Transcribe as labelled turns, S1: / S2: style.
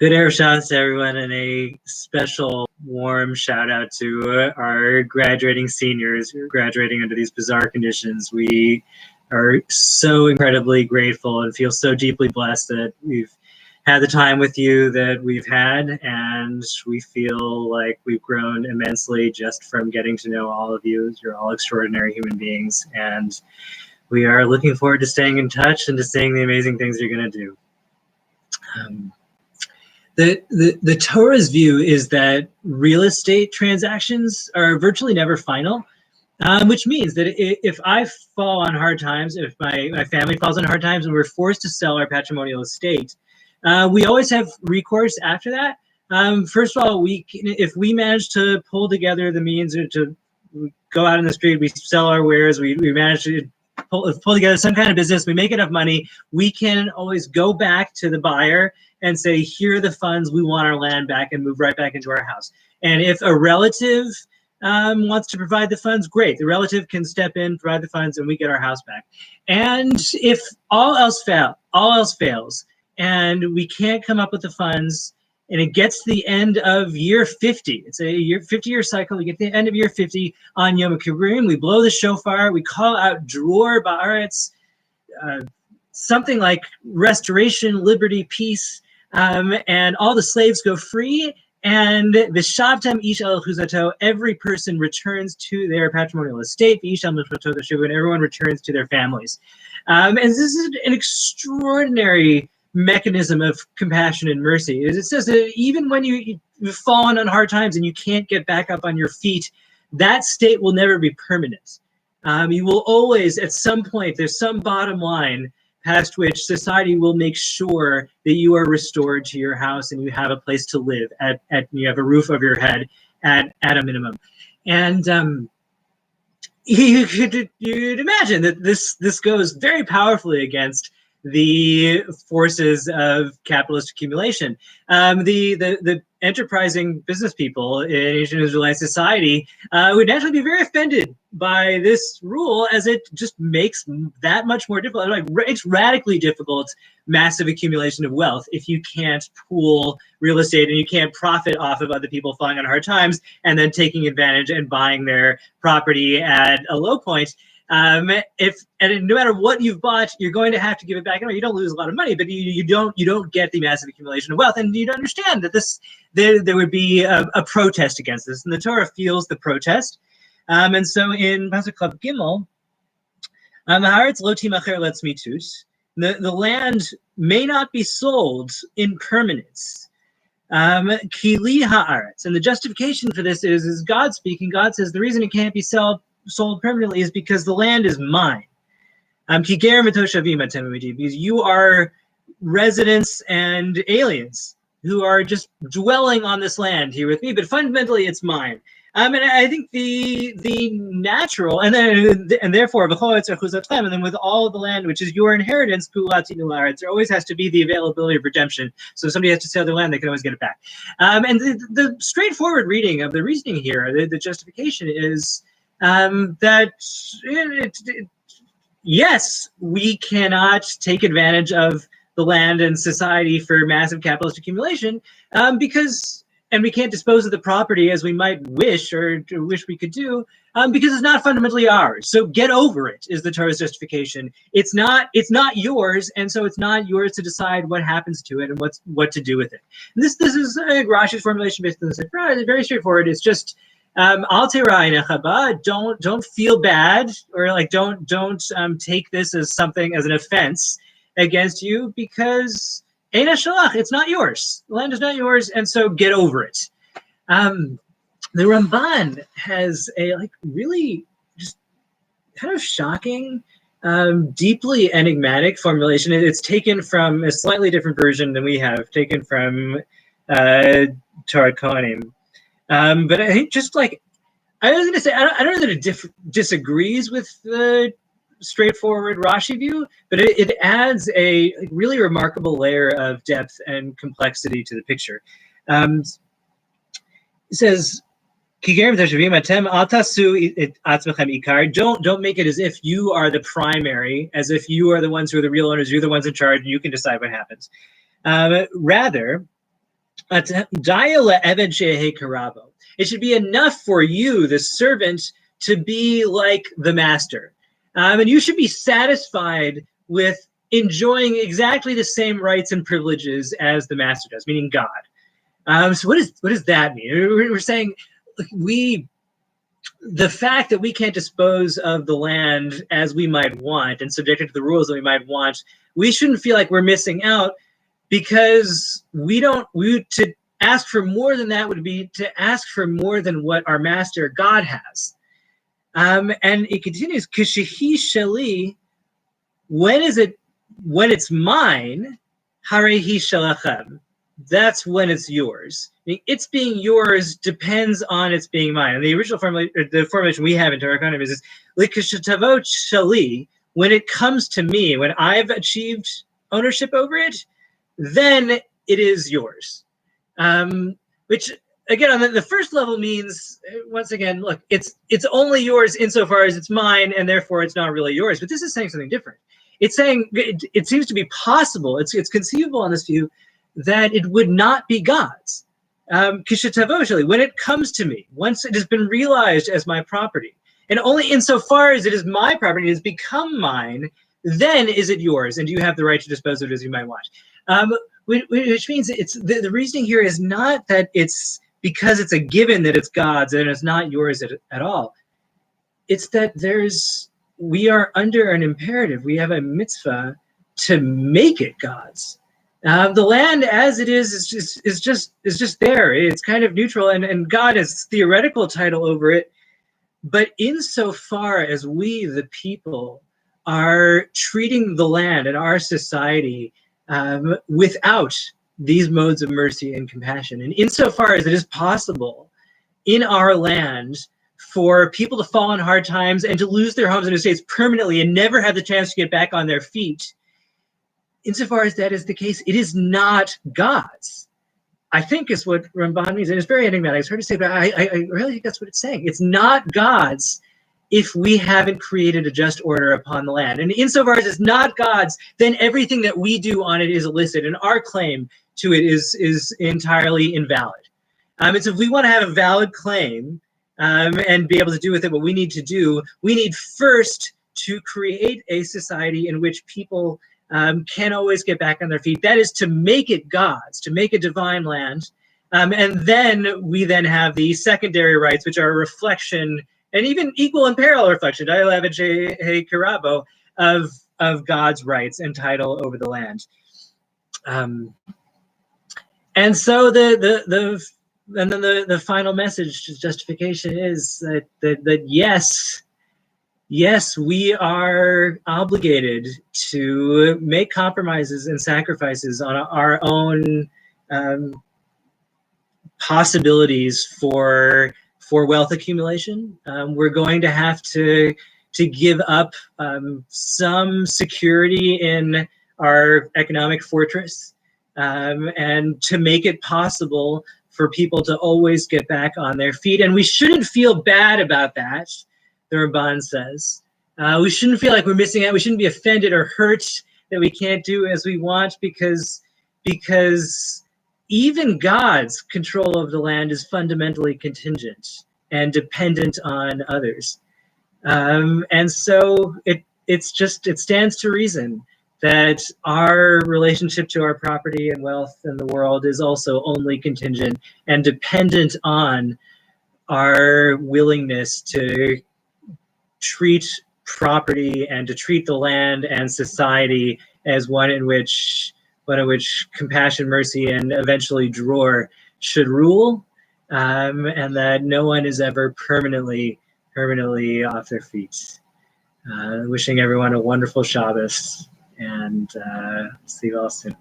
S1: Good Erev Shabbos to everyone, and a special warm shout out to our graduating seniors who are graduating under these bizarre conditions. We are so incredibly grateful and feel so deeply blessed that we've had the time with you that we've had, and we feel like we've grown immensely just from getting to know all of you. You're all extraordinary human beings, and we are looking forward to staying in touch and to seeing the amazing things you're going to do. The Torah's view is that real estate transactions are virtually never final, which means that if I fall on hard times, if my family falls on hard times and we're forced to sell our patrimonial estate, we always have recourse after that. First of all, if we manage to pull together the means to go out in the street, we sell our wares, we manage to pull together some kind of business, we make enough money, we can always go back to the buyer and say, here are the funds, we want our land back, and move right back into our house. And if a relative wants to provide the funds, great. The relative can step in, provide the funds, and we get our house back. And if all else fails, and we can't come up with the funds, and it gets to the end of year 50, it's a 50-year cycle, we get to the end of year 50 on Yom Kippurim, we blow the shofar, we call out Dror Ba'aretz, something like restoration, liberty, peace, and all the slaves go free, and V'shavtem ish el chuzato, every person returns to their patrimonial estate, and everyone returns to their families. And this is an extraordinary mechanism of compassion and mercy. It says that even when you've fallen on hard times and you can't get back up on your feet, that state will never be permanent. You will always, at some point, there's some bottom line past which society will make sure that you are restored to your house and you have a place to live, you have a roof over your head at a minimum. And you'd imagine that this goes very powerfully against the forces of capitalist accumulation. The enterprising business people in ancient Israelite society would naturally be very offended by this rule, as it just makes that much more difficult. It's radically difficult, massive accumulation of wealth, if you can't pool real estate and you can't profit off of other people falling on hard times and then taking advantage and buying their property at a low point. And no matter what you've bought, you're going to have to give it back. You don't lose a lot of money, but you don't get the massive accumulation of wealth. And you'd understand that there would be a protest against this, and the Torah feels the protest. And so in Pasuk Gimel, the land may not be sold in permanence. Kili haaretz, and the justification for this is God speaking. God says the reason it can't be sold permanently is because the land is mine. Because you are residents and aliens who are just dwelling on this land here with me, but fundamentally it's mine. And I think the natural, and therefore, and then with all of the land, which is your inheritance, there always has to be the availability of redemption. So if somebody has to sell their land, they can always get it back. And the straightforward reading of the reasoning here, the justification is that yes, we cannot take advantage of the land and society for massive capitalist accumulation, and we can't dispose of the property as we might wish or wish we could do, because it's not fundamentally ours. So get over it, is the Torah's justification. It's not yours, and so it's not yours to decide what happens to it and what to do with it. And this is Rashi's formulation based on this. It's very straightforward. It's just don't feel bad, or don't take this as something, as an offense against you, because it's not yours. The land is not yours, and so get over it. The Ramban has a really just kind of shocking, deeply enigmatic formulation. It's taken from a slightly different version than we have, taken from Torah Kohanim. But I think I was going to say, I don't know that it disagrees with the straightforward Rashi view, but it adds a really remarkable layer of depth and complexity to the picture. It says, don't make it as if you are the primary, as if you are the ones who are the real owners, you're the ones in charge, and you can decide what happens. Rather, It should be enough for you, the servant, to be like the master. And you should be satisfied with enjoying exactly the same rights and privileges as the master does, meaning God. So what does that mean? We're saying we the fact that we can't dispose of the land as we might want and subject it to the rules that we might want, we shouldn't feel like we're missing out, because to ask for more than that would be to ask for more than what our master God has. And it continues, Kishihi Shali, when it's mine, Harehi Shalachem. That's when it's yours. It's being yours depends on its being mine. And the original the formulation we have in Torah economy is Likishatavot Shali, when it comes to me, when I've achieved ownership over it, then it is yours. Which again, on the first level means, once again, look, it's only yours insofar as it's mine, and therefore it's not really yours. But this is saying something different. It's saying it seems to be possible, it's conceivable on this view, that it would not be God's. When it comes to me, once it has been realized as my property, and only insofar as it is my property, it has become mine, then is it yours, and you have the right to dispose of it as you might want. Which means it's the reasoning here is not that it's because it's a given that it's God's and it's not yours at all. It's that we are under an imperative. We have a mitzvah to make it God's. The land as it is just there. It's kind of neutral, and God has theoretical title over it. But insofar as we, the people, are treating the land and our society without these modes of mercy and compassion, and insofar as it is possible in our land for people to fall on hard times and to lose their homes and estates permanently and never have the chance to get back on their feet, insofar as that is the case, it is not God's. I think is what Ramban means, and it's very enigmatic. It's hard to say, but I really think that's what it's saying. It's not God's if we haven't created a just order upon the land. And insofar as it's not God's, then everything that we do on it is illicit, and our claim to it is entirely invalid. And so if we want to have a valid claim and be able to do with it what we need to do, we need first to create a society in which people can always get back on their feet. That is to make it God's, to make a divine land. And then we then have the secondary rights, which are a reflection, and even equal and parallel reflection, of God's rights and title over the land. And so the final message, justification, is that yes, we are obligated to make compromises and sacrifices on our own possibilities for wealth accumulation. We're going to have to give up some security in our economic fortress, and to make it possible for people to always get back on their feet. And we shouldn't feel bad about that, the Ramban says. We shouldn't feel like we're missing out. We shouldn't be offended or hurt that we can't do as we want, because even God's control of the land is fundamentally contingent and dependent on others. And so it stands to reason that our relationship to our property and wealth and the world is also only contingent and dependent on our willingness to treat property and to treat the land and society as one in which compassion, mercy, and eventually dror should rule, and that no one is ever permanently off their feet. Wishing everyone a wonderful Shabbos, and see you all soon.